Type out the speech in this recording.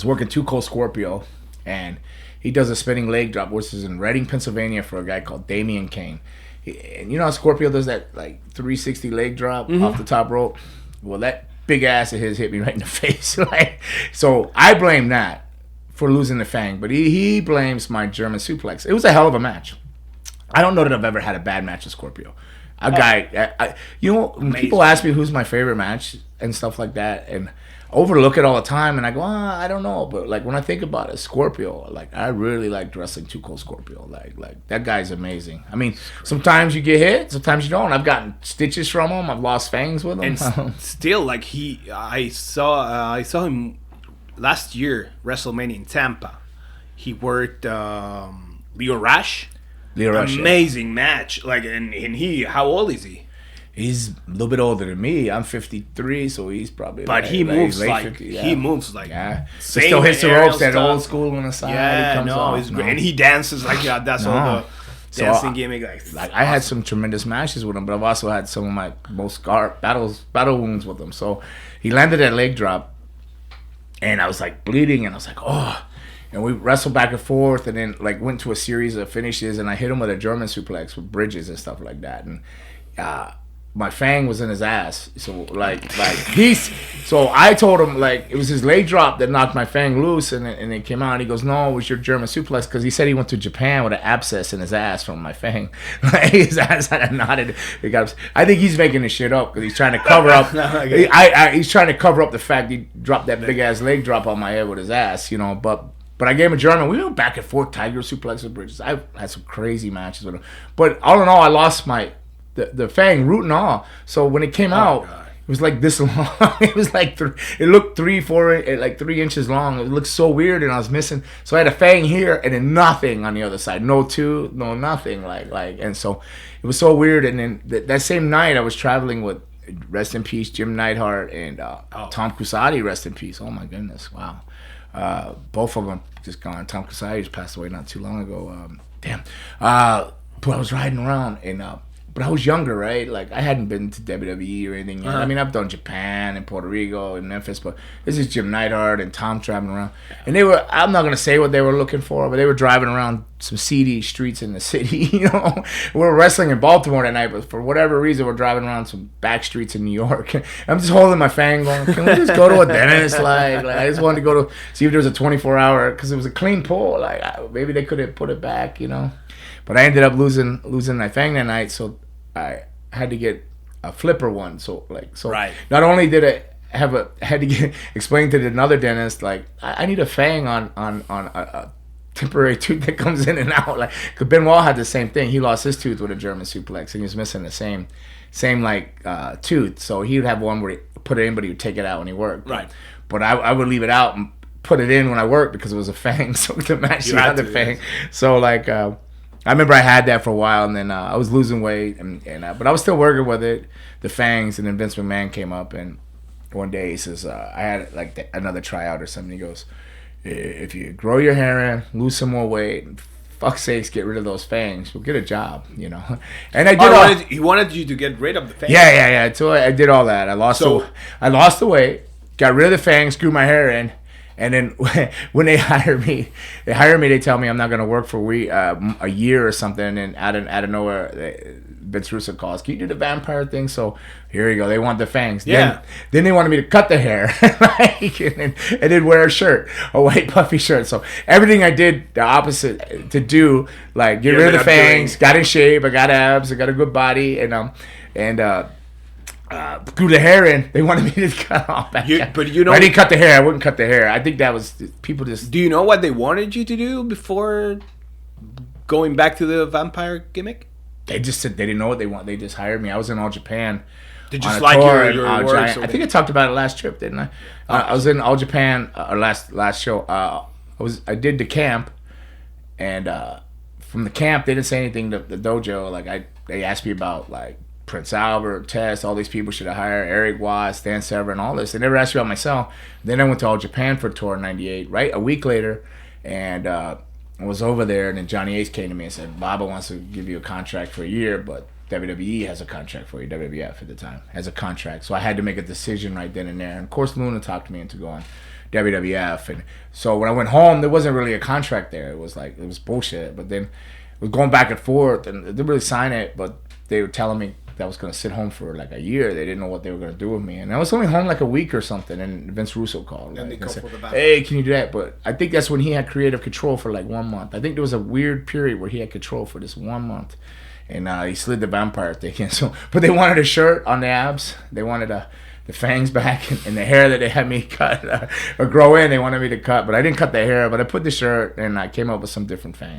was working Too Cold Scorpio, and he does a spinning leg drop, which is in Reading, Pennsylvania, for a guy called Damian Kane. And you know how Scorpio does that like 360 leg drop off the top rope? Well, that big ass of his hit me right in the face. Like, so I blame that for losing the Fang, but he blames my German suplex. It was a hell of a match. I don't know that I've ever had a bad match with Scorpio. People ask me who's my favorite match and stuff like that, and I overlook it all the time, and I go, I don't know, but like when I think about it, Scorpio, like I really liked wrestling Too Cold Scorpio. Like that guy's amazing. I mean, sometimes you get hit, sometimes you don't. I've gotten stitches from him. I've lost fangs with him. And still, like I saw him last year, WrestleMania in Tampa. He worked Leo Rush. Amazing match. Like, and he, how old is he? He's a little bit older than me. I'm 53, so he's probably. But he moves like 50, he moves like. Yeah. He still hits the ropes, that old school on the side. Yeah, comes off. It's great. And he dances like that. That's all the dancing gimmick. Like I had some tremendous matches with him, but I've also had some of my most battle wounds with him. So he landed that leg drop, and I was like bleeding, and I was like, oh. And we wrestled back and forth, and then like went to a series of finishes, and I hit him with a German suplex with bridges and stuff like that, and my Fang was in his ass. So so I told him like it was his leg drop that knocked my Fang loose, and it came out. And he goes, "No, it was your German suplex," because he said he went to Japan with an abscess in his ass from my Fang. His ass had a knotted. I think he's making this shit up because he's trying to cover up. He's trying to cover up the fact he dropped that big ass leg drop on my head with his ass, you know, But I gave him a German. We went back and forth, tiger suplexes, bridges. I've had some crazy matches with him. But all in all, I lost the Fang root and all. So when it came out, it was like this long. It was like it looked 3 inches long. It looked so weird, and I was missing. So I had a Fang here and then nothing on the other side. No two, no nothing. And so it was so weird. And then that same night, I was traveling with, rest in peace, Jim Neidhart and Tom Cusati, rest in peace. Oh my goodness, wow. Both of them just gone. Tom Cusati just passed away not too long ago. But I was riding around, and but I was younger, right? Like I hadn't been to WWE or anything yet. I mean, I've done Japan and Puerto Rico and Memphis, but this is Jim Neidhart and Tom traveling around, and I'm not gonna say what they were looking for, but they were driving around some seedy streets in the city. You know, we were wrestling in Baltimore that night, but for whatever reason, we're driving around some back streets in New York. I'm just holding my Fang, going, "Can we just go to a dentist?" Like I just wanted to go to see if there was a 24-hour, because it was a clean pull. Like maybe they could have put it back, you know. But I ended up losing my Fang that night, so I had to get a flipper one. So right. Not not only did I had to get explained to another dentist, like I need a Fang on a temporary tooth that comes in and out. Like, cause Benoit had the same thing. He lost his tooth with a German suplex, and he was missing the same tooth. So he would have one where he put it in, but he would take it out when he worked. Right. But I would leave it out and put it in when I worked because it was a Fang. So to match the other Fang. Yes. So like. I remember I had that for a while, and then I was losing weight, but I was still working with it, the Fangs, and then Vince McMahon came up, and one day he says, I had like another tryout or something. He goes, if you grow your hair in, lose some more weight, and fuck's sakes, get rid of those Fangs, we'll get a job, you know. And I did. He wanted you to get rid of the Fangs. Yeah. So I did all that. I lost the weight, got rid of the Fangs, grew my hair in. And then when they hire me, they tell me I'm not going to work for a year or something. And then out of nowhere, Vince Russo calls, "Can you do the vampire thing?" So here you go. They want the Fangs. Yeah. Then they wanted me to cut the hair and then wear a shirt, a white puffy shirt. So everything I did the opposite to do, like get rid of the Fangs, got in shape, I got abs, I got a good body, and grew the hair in. They wanted me to cut off. But you know, I didn't cut the hair. I wouldn't cut the hair. I think that was people just. Do you know what they wanted you to do before going back to the vampire gimmick? They just said they didn't know what they want. They just hired me. I was in All Japan. Did you like your work? I think I talked about it last trip, didn't I? I was in All Japan last show. I did the camp, and from the camp they didn't say anything to the dojo. Like they asked me about like Prince Albert, Test, all these people should have hired, Eric Watts, Stan Severn, all this. They never asked me about myself. Then I went to All Japan for a tour in '98, right? A week later, and I was over there, and then Johnny Ace came to me and said, "Baba wants to give you a contract for a year, but WWE has a contract for you, WWF at the time, has a contract." So I had to make a decision right then and there. And of course, Luna talked me into going WWF. And so when I went home, there wasn't really a contract there. It was bullshit. But then it was going back and forth, and they didn't really sign it, but they were telling me that I was going to sit home for like a year. They didn't know what they were going to do with me. And I was only home like a week or something, and Vince Russo called. And like, they said, the hey, can you do that? But I think that's when he had creative control for like 1 month. I think there was a weird period where he had control for this 1 month. And he slid the vampire thing in. So, but they wanted a shirt on the abs. They wanted the fangs back and the hair that they had me cut or grow in. They wanted me to cut, but I didn't cut the hair. But I put the shirt and I came up with some different fangs.